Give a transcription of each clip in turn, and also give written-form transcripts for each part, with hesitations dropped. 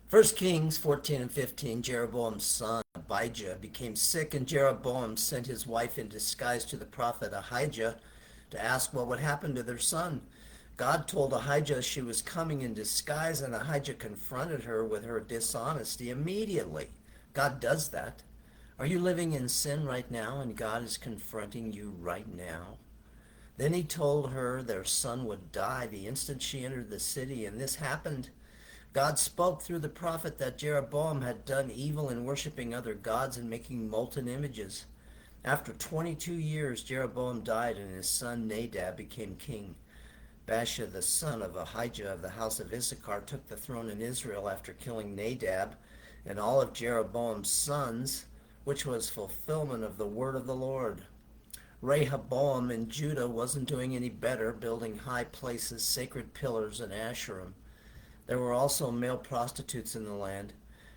First Kings 14 and 15, Jeroboam's son Abijah became sick, and Jeroboam sent his wife in disguise to the prophet Ahijah to ask what would happen to their son. God told Ahijah she was coming in disguise, and Ahijah confronted her with her dishonesty immediately. God does that. Are you living in sin right now, and God is confronting you right now? Then he told her their son would die the instant she entered the city, and this happened. God spoke through the prophet that Jeroboam had done evil in worshiping other gods and making molten images. After 22 years, Jeroboam died, and his son Nadab became king. Baasha, the son of Ahijah of the house of Issachar, took the throne in Israel after killing Nadab and all of Jeroboam's sons, which was fulfillment of the word of the Lord. Rehoboam in Judah wasn't doing any better, building high places, sacred pillars, and Asherim. There were also male prostitutes in the land.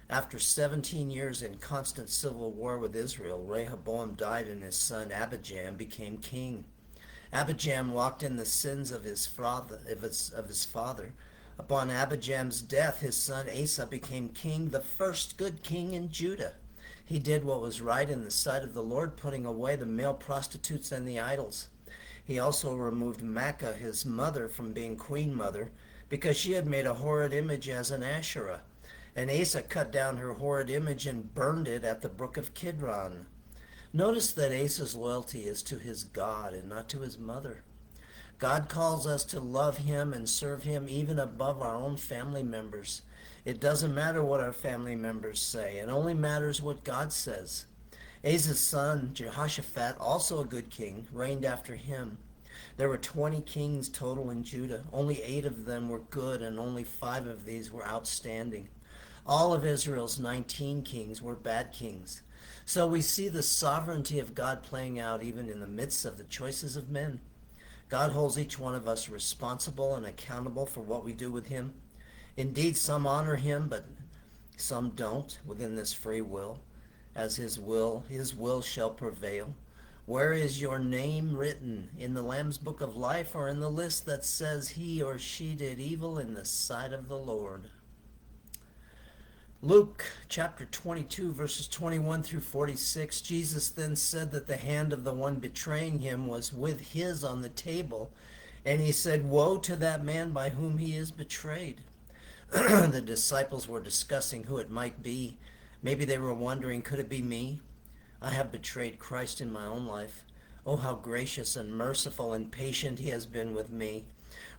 After 17 years in constant civil war with Israel, Rehoboam died, and his son Abijam became king. Abijam walked in the sins of his father. Upon Abijam's death, his son Asa became king, the first good king in Judah. He did what was right in the sight of the Lord, putting away the male prostitutes and the idols. He also removed Maacah, his mother, from being queen mother, because she had made a horrid image as an Asherah. And Asa cut down her horrid image and burned it at the brook of Kidron. Notice that Asa's loyalty is to his God and not to his mother. God calls us to love him and serve him even above our own family members. It doesn't matter what our family members say. It only matters what God says. Asa's son, Jehoshaphat, also a good king, reigned after him. There were 20 kings total in Judah. Only 8 of them were good, and only 5 of these were outstanding. All of Israel's 19 kings were bad kings. So we see the sovereignty of God playing out even in the midst of the choices of men. God holds each one of us responsible and accountable for what we do with him. Indeed, some honor him, but some don't within this free will, as his will shall prevail. Where is your name written? In the Lamb's book of life, or in the list that says he or she did evil in the sight of the Lord? Luke chapter 22, verses 21 through 46, Jesus then said that the hand of the one betraying him was with his on the table, and he said, "Woe to that man by whom he is betrayed." The disciples were discussing who it might be. Maybe they were wondering, could it be me? I have betrayed Christ in my own life. Oh, how gracious and merciful and patient he has been with me.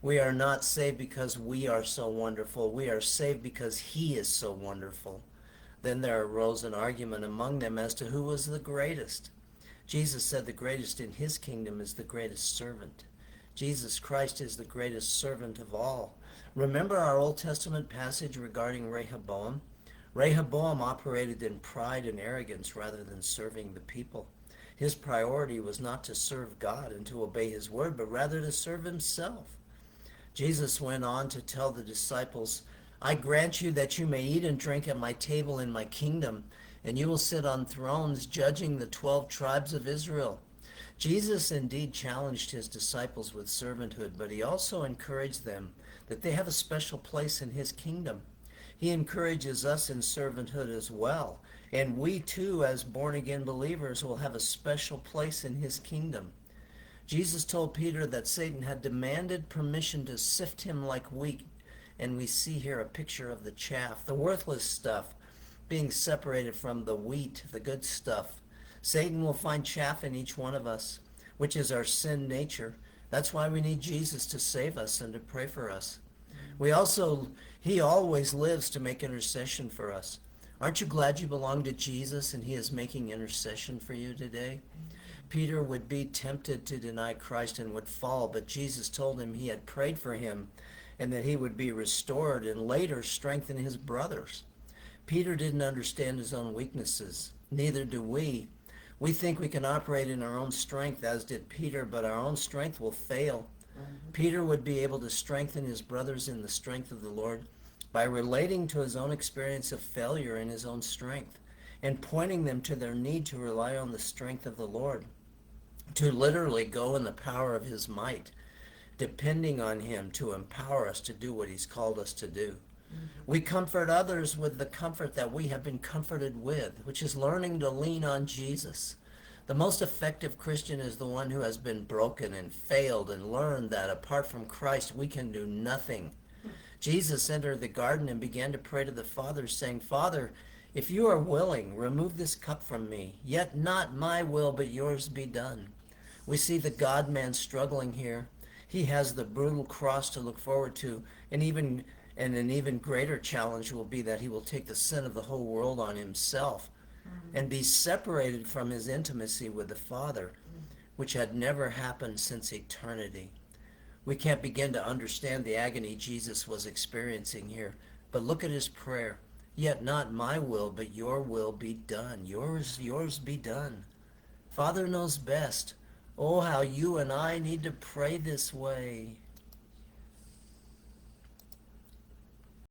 We are not saved because we are so wonderful. We are saved because he is so wonderful. Then there arose an argument among them as to who was the greatest. Jesus said the greatest in his kingdom is the greatest servant. Jesus Christ is the greatest servant of all. Remember our Old Testament passage regarding Rehoboam? Rehoboam operated in pride and arrogance rather than serving the people. His priority was not to serve God and to obey his word, but rather to serve himself. Jesus went on to tell the disciples, "I grant you that you may eat and drink at my table in my kingdom, and you will sit on thrones judging the 12 tribes of Israel." Jesus indeed challenged his disciples with servanthood, but he also encouraged them that they have a special place in his kingdom. He encourages us in servanthood as well, and we too, as born-again believers, will have a special place in his kingdom. Jesus told Peter that Satan had demanded permission to sift him like wheat, and we see here a picture of the chaff, the worthless stuff, being separated from the wheat, the good stuff. Satan will find chaff in each one of us, which is our sin nature. That's why we need Jesus to save us and to pray for us. He always lives to make intercession for us. Aren't you glad you belong to Jesus and he is making intercession for you today? Peter would be tempted to deny Christ and would fall, but Jesus told him he had prayed for him and that he would be restored and later strengthen his brothers. Peter didn't understand his own weaknesses. Neither do we. We think we can operate in our own strength, as did Peter, but our own strength will fail. Peter would be able to strengthen his brothers in the strength of the Lord by relating to his own experience of failure in his own strength and pointing them to their need to rely on the strength of the Lord, to literally go in the power of his might, depending on him to empower us to do what he's called us to do. We comfort others with the comfort that we have been comforted with, which is learning to lean on Jesus. The most effective Christian is the one who has been broken and failed and learned that apart from Christ we can do nothing. Jesus entered the garden and began to pray to the Father, saying, Father, if you are willing, remove this cup from me, yet not my will but yours be done. We see the God-man struggling here. He has the brutal cross to look forward to, and an even greater challenge will be that he will take the sin of the whole world on himself and be separated from his intimacy with the Father, which had never happened since eternity. We can't begin to understand the agony Jesus was experiencing here, but look at his prayer. Yet not my will, but your will be done. Yours be done. Father knows best. Oh, how you and I need to pray this way.